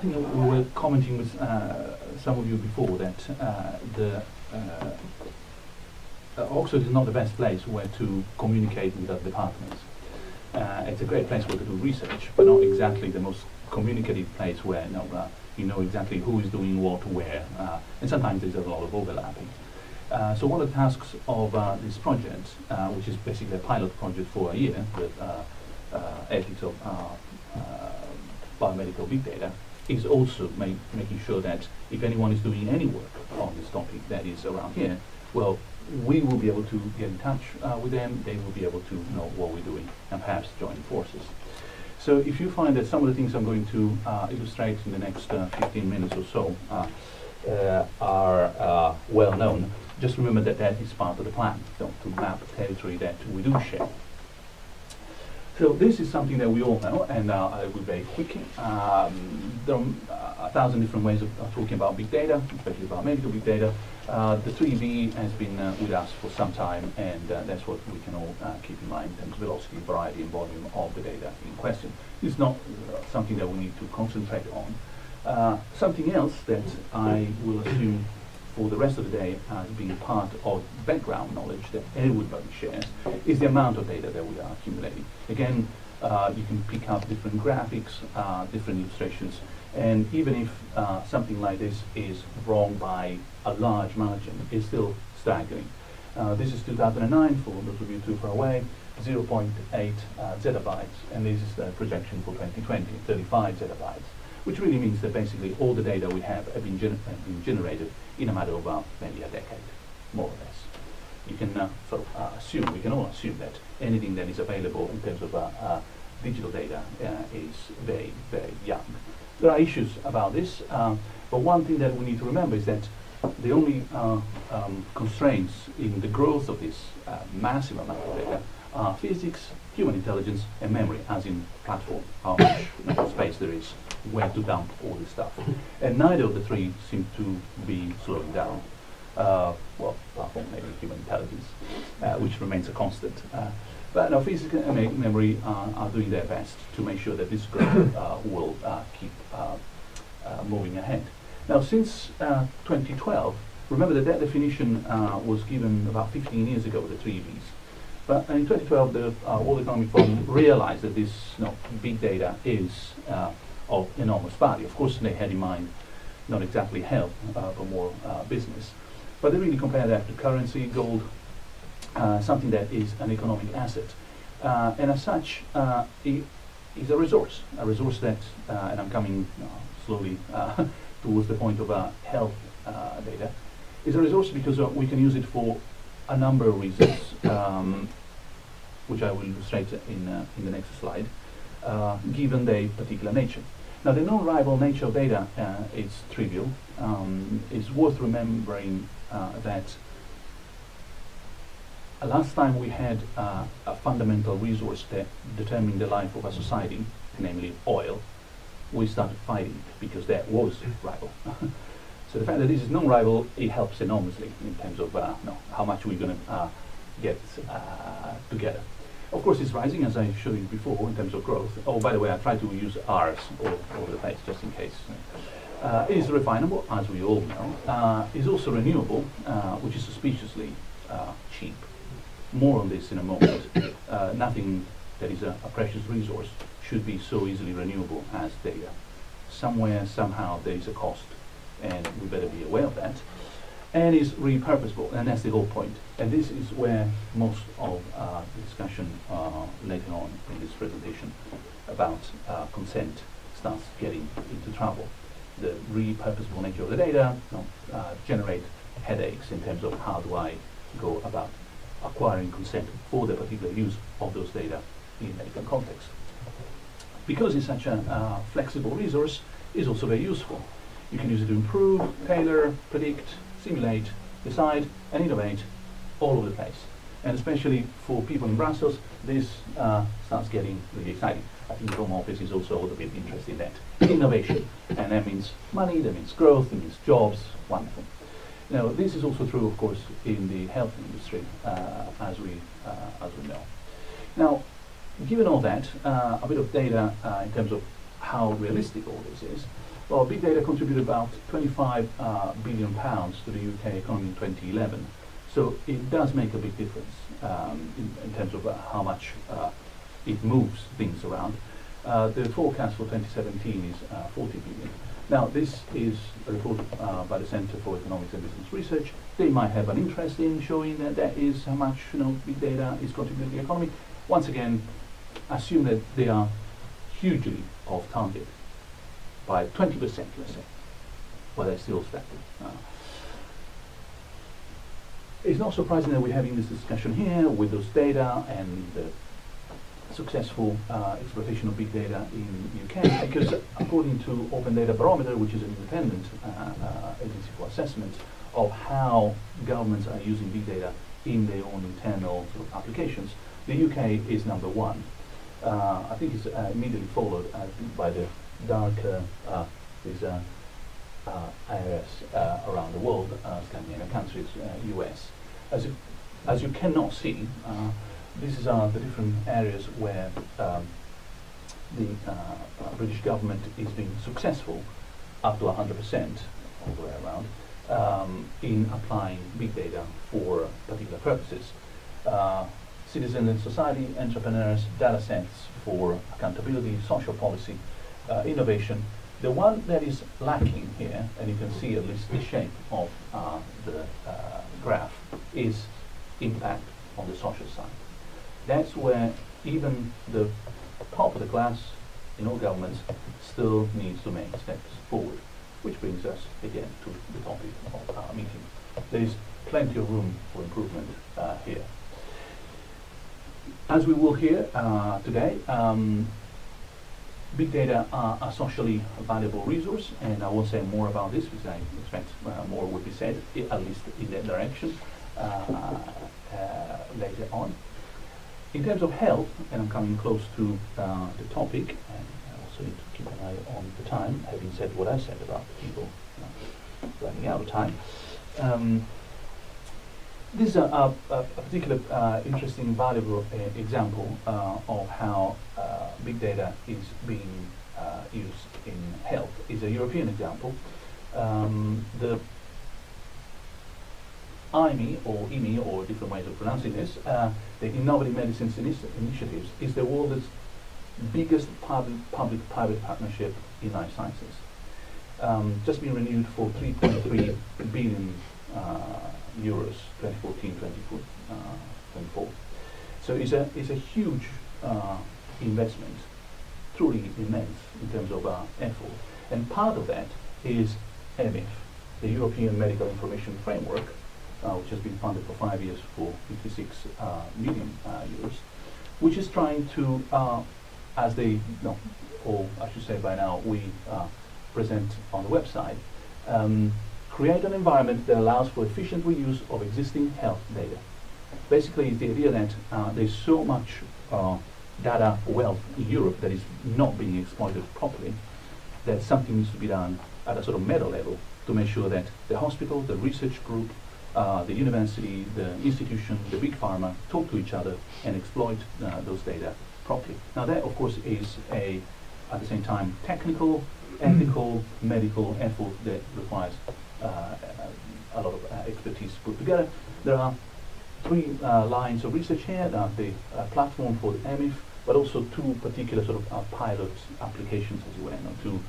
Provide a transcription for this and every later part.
think we were commenting with some of you before that Oxford is not the best place where to communicate with other departments. It's a great place where to do research, but not exactly the most communicative place where you know exactly who is doing what, where, and sometimes there's a lot of overlapping. So one of the tasks of this project, which is basically a pilot project for a year with ethics of biomedical big data, is also making sure that if anyone is doing any work on this topic that is around here, well, we will be able to get in touch with them, they will be able to know what we're doing and perhaps join forces. So if you find that some of the things I'm going to illustrate in the next 15 minutes or so are well known, just remember that that is part of the plan, so to map territory that we do share. So this is something that we all know, and I will be very quick. There are 1,000 different ways of talking about big data, especially about medical big data. The 3V has been with us for some time, and that's what we can all keep in mind in terms of velocity, variety, and volume of the data in question. It's not something that we need to concentrate on. Something else that I will assume for the rest of the day as being part of background knowledge that everybody shares is the amount of data that we are accumulating. Again, you can pick up different graphics, different illustrations, and even if something like this is wrong by a large margin, it's still staggering. This is 2009 for those of you too far away, 0.8 zettabytes, and this is the projection for 2020, 35 zettabytes, which really means that basically all the data we have been generated in a matter of maybe a decade, more or less. You can assume, we can all assume that anything that is available in terms of digital data is very, very young. There are issues about this, but one thing that we need to remember is that the only constraints in the growth of this massive amount of data are physics, human intelligence, and memory, as in platform, how much space there is, where to dump all this stuff. And neither of the three seem to be slowing down. Well, apart from maybe human intelligence, which remains a constant. But no, physics and memory are doing their best to make sure that this growth will keep moving ahead. Now, since 2012, remember that definition was given about 15 years ago, the 3 Vs. But in 2012, the World Economic Forum realized that this big data is of enormous value. Of course, they had in mind not exactly health, but more business. But they really compare that to currency, gold, something that is an economic asset. And as such, it is a resource that, and I'm coming slowly towards the point of health data, is a resource because we can use it for a number of reasons, which I will illustrate in the next slide, given their particular nature. Now, the non-rival nature of data is trivial. It's worth remembering that last time we had a fundamental resource that determined the life of a society, namely oil, we started fighting because that was rival. So the fact that this is non-rival, it helps enormously in terms of how much we're going to get together. Of course, it's rising, as I showed you before, in terms of growth. Oh, by the way, I try to use R's all over the place, just in case. It is refinable, as we all know. It's also renewable, which is suspiciously cheap. More on this in a moment. Nothing that is a precious resource should be so easily renewable as data. Somewhere, somehow, there is a cost, and we better be aware of that. And is repurposable, and that's the whole point. And this is where most of the discussion later on in this presentation about consent starts getting into trouble. The repurposable nature of the data generate headaches in terms of how do I go about acquiring consent for the particular use of those data in medical context. Because it's such a flexible resource, it's also very useful. You can use it to improve, tailor, predict, simulate, decide, and innovate all over the place. And especially for people in Brussels, this starts getting really exciting. I think the Home Office is also a little bit interested in that. Innovation. And that means money, that means growth, that means jobs. Wonderful. Now, this is also true, of course, in the health industry, as we know. Now, given all that, a bit of data in terms of how realistic all this is. Well, big data contributed about 25 billion pounds to the UK economy in 2011. So it does make a big difference in terms of how much it moves things around. The forecast for 2017 is 40 billion. Now, this is a report by the Centre for Economics and Business Research. They might have an interest in showing that that is how much big data is contributing to the economy. Once again, assume that they are hugely off target by 20%, let's say, but they're still static. It's not surprising that we're having this discussion here with those data and the successful exploitation of big data in the UK, because according to Open Data Barometer, which is an independent agency for assessment of how governments are using big data in their own internal sort of applications, the UK is number one. I think it's immediately followed by the darker areas around the world, Scandinavian countries, US. As you cannot see, these are the different areas where the British government is being successful, up to 100% all the way around, in applying big data for particular purposes. Citizens and society, entrepreneurs, data sets for accountability, social policy, innovation. The one that is lacking here, and you can see at least the shape of the graph, is impact on the social side. That's where even the top of the class in all governments still needs to make steps forward, which brings us again to the topic of our meeting. There is plenty of room for improvement here. As we will hear today, big data are a socially valuable resource, and I will say more about this because I expect more will be said, at least in that direction, later on. In terms of health, and I'm coming close to the topic, and I also need to keep an eye on the time, having said what I said about people running out of time. This is a particular interesting, valuable example of how big data is being used in health. It's a European example. The IME, or IME, or different ways of pronouncing this, the Innovative Medicines Initiatives, is the world's biggest public-private partnership in life sciences. Just been renewed for 3.3 billion euros, 2014-24. So it's a huge investment, truly immense in terms of effort. And part of that is EMIF, the European Medical Information Framework, which has been funded for 5 years for 56 million euros, which is trying to, as they, or I should say by now, we present on the website, create an environment that allows for efficient reuse of existing health data. Basically, it's the idea that there's so much data wealth in Europe that is not being exploited properly, that something needs to be done at a sort of meta level to make sure that the hospital, the research group, the university, the institution, the big pharma talk to each other and exploit those data properly. Now that, of course, is at the same time, technical, ethical, medical effort that requires a lot of expertise put together. There are 3 lines of research here, the platform for EMIF, but also 2 particular sort of pilot applications, as you went, 2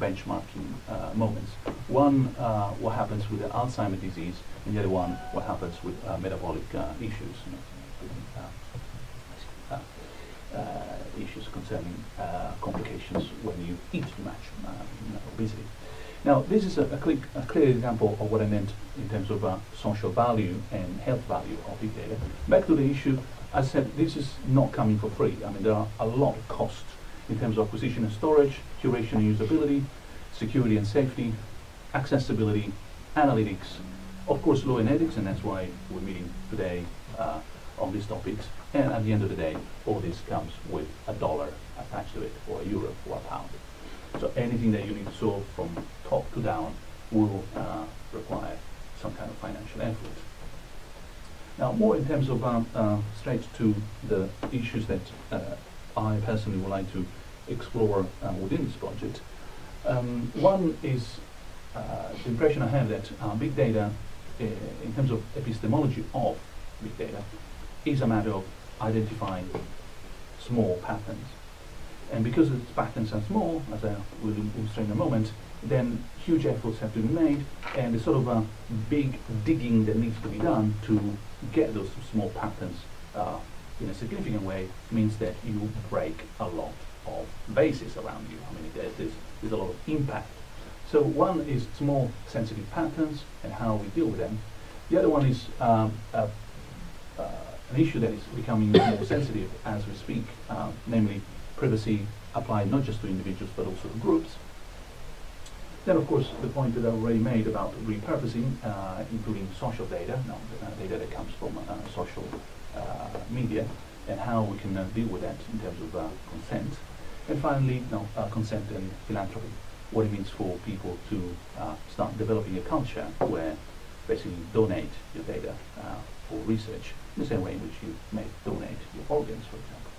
benchmarking moments. One, what happens with the Alzheimer's disease, and the other one, what happens with metabolic issues. Issues concerning complications when you eat too much, obesity. Now, this is a clear example of what I meant in terms of social value and health value of big data. Back to the issue, as I said, this is not coming for free. I mean, there are a lot of costs in terms of acquisition and storage, curation and usability, security and safety, accessibility, analytics, of course, law and ethics, and that's why we're meeting today on these topics. And at the end of the day, all this comes with $1 attached to it, or €1 or £1. So anything that you need to solve from top to down will require some kind of financial effort. Now, more in terms of straight to the issues that I personally would like to explore within this project. One is the impression I have that big data, in terms of epistemology of big data, is a matter of identifying small patterns. And because the patterns are small, as I will illustrate in a moment, then huge efforts have to be made, and the sort of a big digging that needs to be done to get those small patterns in a significant way means that you break a lot of bases around you. I mean, there's a lot of impact. So one is small sensitive patterns and how we deal with them. The other one is an issue that is becoming more sensitive as we speak, namely privacy applied not just to individuals but also to groups. Then, of course, the point that I already made about repurposing, including social data, data that comes from social media, and how we can deal with that in terms of consent. And finally, consent and philanthropy, what it means for people to start developing a culture where basically you donate your data for research, in the same way in which you may donate your organs, for example.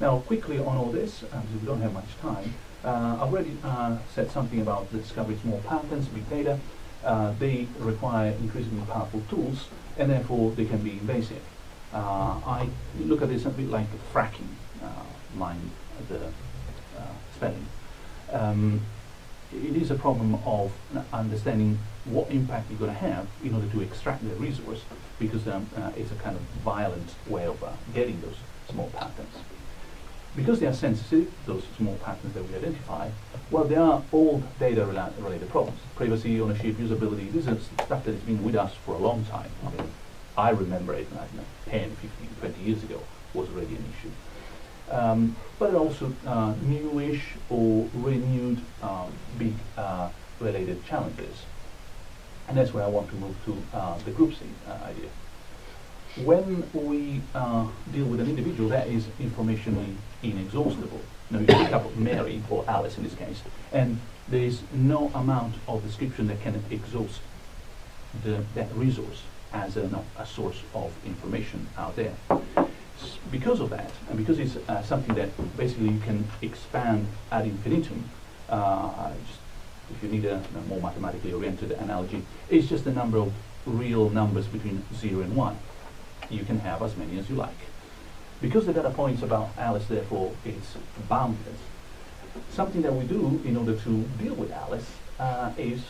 Now, quickly on all this, because we don't have much time, I've already said something about the discovery of small patterns, big data. They require increasingly powerful tools, and therefore they can be invasive. I look at this a bit like fracking, mind the spelling. It is a problem of understanding what impact you're going to have in order to extract the resource, because it's a kind of violent way of getting those small patterns. Because they are sensitive, those small patterns that we identify, well, they are old data-related problems. Privacy, ownership, usability, this is stuff that has been with us for a long time. I mean, I remember it, 10, 15, 20 years ago was already an issue. But also newish or renewed big related challenges. And that's where I want to move to the group C idea. When we deal with an individual that is informationally inexhaustible, now you pick up Mary, or Alice in this case, and there is no amount of description that can exhaust that resource as a source of information out there. Because of that, and because it's something that basically you can expand ad infinitum, just if you need a more mathematically oriented analogy, it's just the number of real numbers between 0 and 1. You can have as many as you like. Because the data points about Alice, therefore, is boundless, something that we do in order to deal with Alice is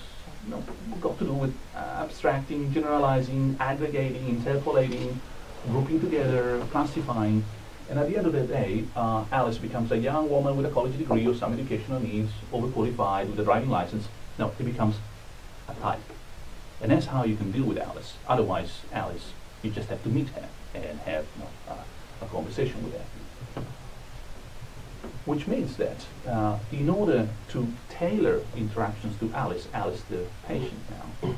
got to do with abstracting, generalizing, aggregating, interpolating, grouping together, classifying, and at the end of the day, Alice becomes a young woman with a college degree or some educational needs, overqualified, with a driving license. No, it becomes a type. And that's how you can deal with Alice. Otherwise, Alice, you just have to meet her and have a conversation with her. Which means that in order to tailor interactions to Alice the patient now,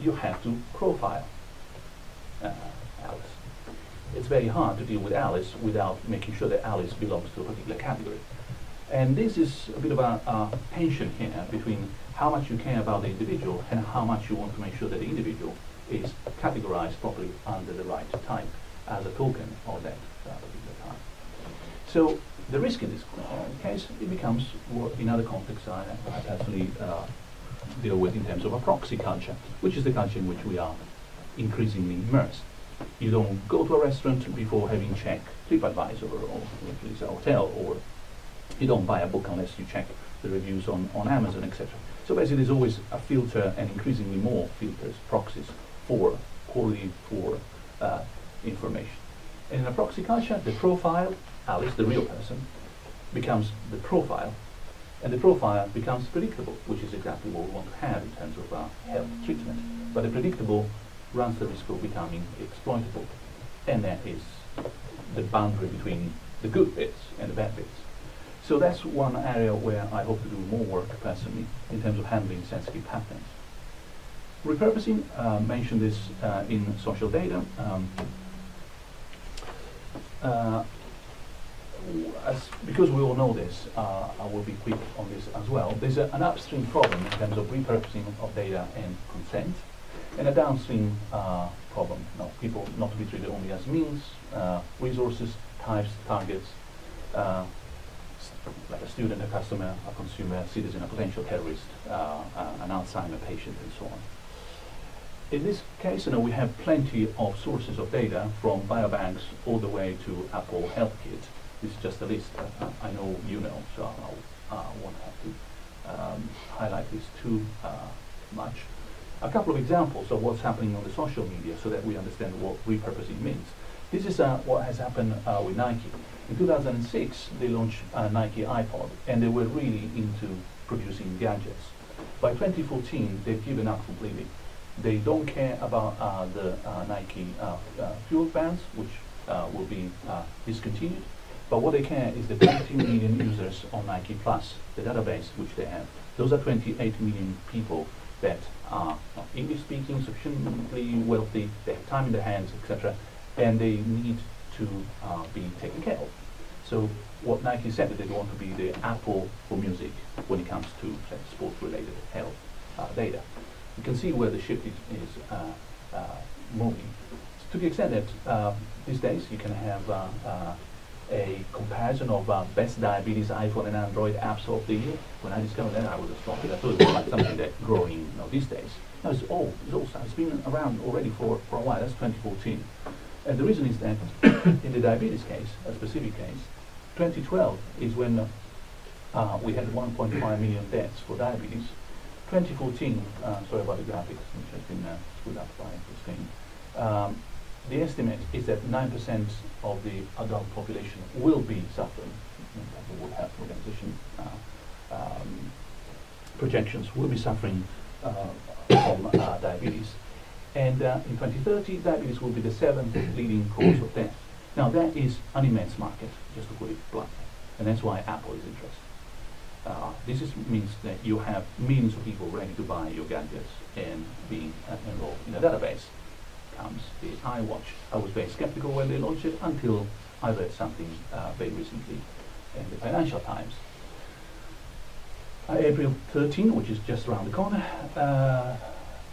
you have to profile Alice. It's very hard to deal with Alice without making sure that Alice belongs to a particular category. And this is a bit of a tension here between how much you care about the individual and how much you want to make sure that the individual is categorized properly under the right type as a token of that particular type. So the risk in this case, it becomes what in other contexts I personally deal with in terms of a proxy culture, which is the culture in which we are increasingly immersed. You don't go to a restaurant before having checked TripAdvisor or at least a hotel, or you don't buy a book unless you check the reviews on Amazon, etc. So basically there's always a filter, and increasingly more filters, proxies, for quality, for information. And in a proxy culture, the profile, Alice, the real person, becomes the profile, and the profile becomes predictable, which is exactly what we want to have in terms of health treatment. But the predictable runs the risk of becoming exploitable, and that is the boundary between the good bits and the bad bits. So that's one area where I hope to do more work personally in terms of handling sensitive patterns. Repurposing, mentioned this in social data. Because we all know this, I will be quick on this as well. There's an upstream problem in terms of repurposing of data and consent, and a downstream problem. People not to be treated only as means, resources, types, targets, like a student, a customer, a consumer, a citizen, a potential terrorist, an Alzheimer patient, and so on. In this case, we have plenty of sources of data from biobanks all the way to Apple Health Kit. This is just a list. I know you know, so I won't have to highlight this too much. A couple of examples of what's happening on the social media so that we understand what repurposing means. This is what has happened with Nike. In 2006, they launched Nike iPod, and they were really into producing gadgets. By 2014, they've given up completely. They don't care about the Nike fuel bands, which will be discontinued. But what they care is the 20 million users on Nike Plus, the database which they have. Those are 28 million people that are not English speaking, sufficiently wealthy, they have time in their hands, etc. And they need to be taken care of. So what Nike said that they want to be the Apple for music when it comes to sports-related health data. You can see where the shift is moving. To the extent that these days you can have a comparison of best diabetes iPhone and Android apps of the year. When I discovered that, I was astounded. I thought it was like something that's growing these days. No, it's old. It's been around already for a while. That's 2014. And the reason is that in the diabetes case, a specific case, 2012 is when we had 1.5 million deaths for diabetes. 2014, sorry about the graphics, which has been screwed up by the screen. The estimate is that 9% of the adult population will be suffering. The World Health Organization projections will be suffering from diabetes. And in 2030, diabetes will be the 7th leading cause of death. Now that is an immense market, just to put it bluntly, and that's why Apple is interested. This means that you have millions of people ready to buy your gadgets and be enrolled in a database. Comes the iWatch. I was very skeptical when they launched it until I read something very recently in the Financial Times. April 13, which is just around the corner,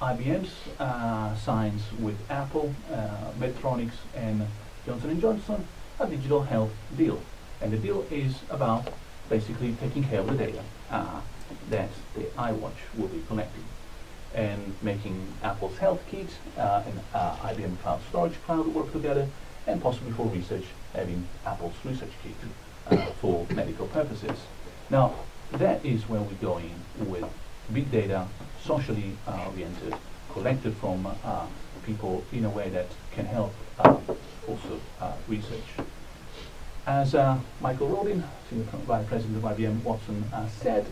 IBM's signs with Apple, Medtronics, and Johnson & Johnson a digital health deal. And the deal is about basically taking care of the data that the iWatch will be collecting, and making Apple's Health Kit and IBM Cloud Storage Cloud work together, and possibly for research, having Apple's Research Kit for medical purposes. Now, that is where we're going with big data, socially oriented, collected from people in a way that can help also research. As Michael Rodin, Senior Vice President of IBM Watson, said,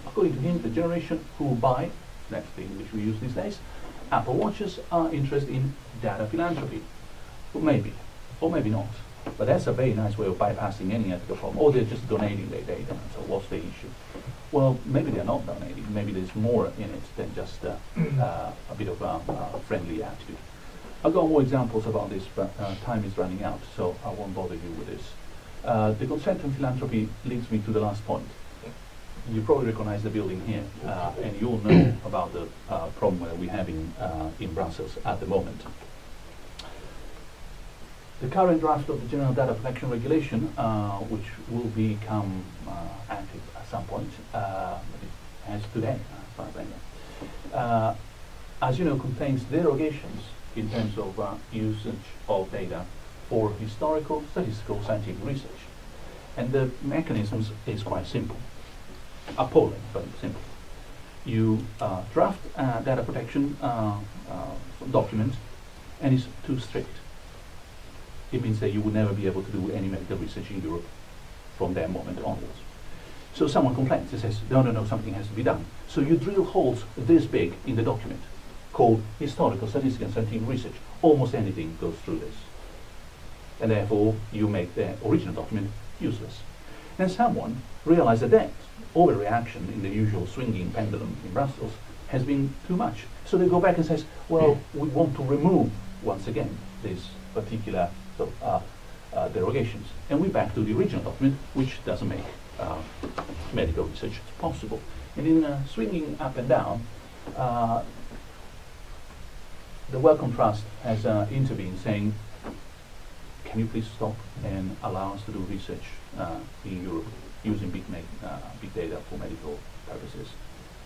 according to him, the generation who buy, that's the English we use these days, Apple Watches are interested in data philanthropy. Well, maybe, or maybe not. But that's a very nice way of bypassing any ethical problem. Or they're just donating their data. So what's the issue? Well, maybe they're not donating. Maybe there's more in it than just a bit of a friendly attitude. I've got more examples about this, but time is running out, so I won't bother you with this. The consent and philanthropy leads me to the last point. You probably recognize the building here, and you all know about the problem that we're having in Brussels at the moment. The current draft of the General Data Protection Regulation, which will become active at some point, but it has today, as far as I know, as you know, contains derogations in terms of usage of data for historical, statistical, scientific research. And the mechanisms is quite simple. Appalling, but simple. You draft a data protection document, and it's too strict. It means that you will never be able to do any medical research in Europe from that moment onwards. So someone complains and says, no, something has to be done. So you drill holes this big in the document, called historical, statistical, and scientific research. Almost anything goes through this. And therefore, you make the original document useless. Then someone realized that overreaction in the usual swinging pendulum in Brussels has been too much. So they go back and says, well, we want to remove, once again, this particular derogations. And we're back to the original document, which doesn't make medical research possible. And in swinging up and down, the Wellcome Trust has intervened, saying, can you please stop and allow us to do research in Europe using big data for medical purposes,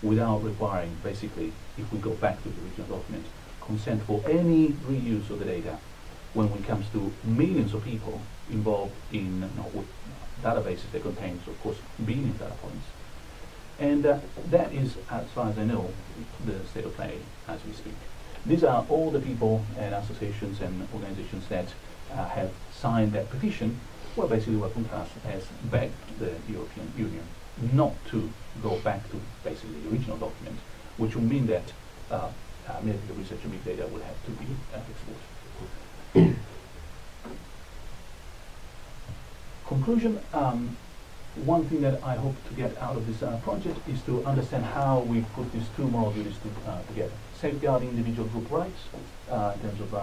without requiring, basically, if we go back to the original document, consent for any reuse of the data when it comes to millions of people involved in with databases that contains, of course, billions of data points. And that is, as far as I know, the state of play as we speak. These are all the people and associations and organizations that have signed that petition, where basically what UNCTAD has begged the European Union not to go back to basically the original document, which will mean that medical research and big data will have to be exported. Conclusion, one thing that I hope to get out of this project is to understand how we put these two moral duties together. Safeguarding individual group rights in terms of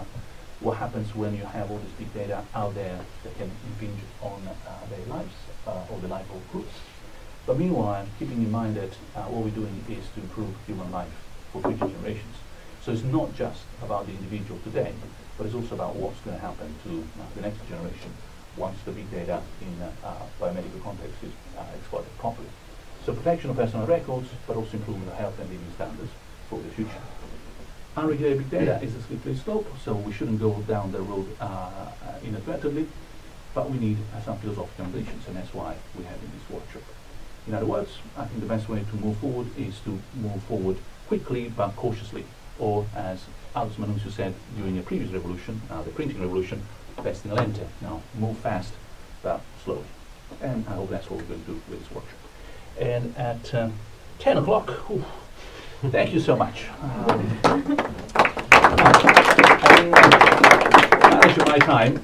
what happens when you have all this big data out there that can impinge on their lives or the life of groups. But meanwhile, keeping in mind that what we're doing is to improve human life for future generations. So it's not just about the individual today, but it's also about what's going to happen to the next generation once the big data in biomedical context is exploited properly. So protection of personal records, but also improvement of health and living standards for the future. Unregulated big data is a slippery slope, so we shouldn't go down the road inadvertently, but we need some philosophical ambitions, and that's why we're having this workshop. In other words, I think the best way to move forward is to move forward quickly but cautiously, or as Aldous Manusio said during a previous revolution, the printing revolution, pesting lente. Now, move fast but slowly. And I hope that's what we're going to do with this workshop. And at 10 o'clock, thank you so much. I manage my time.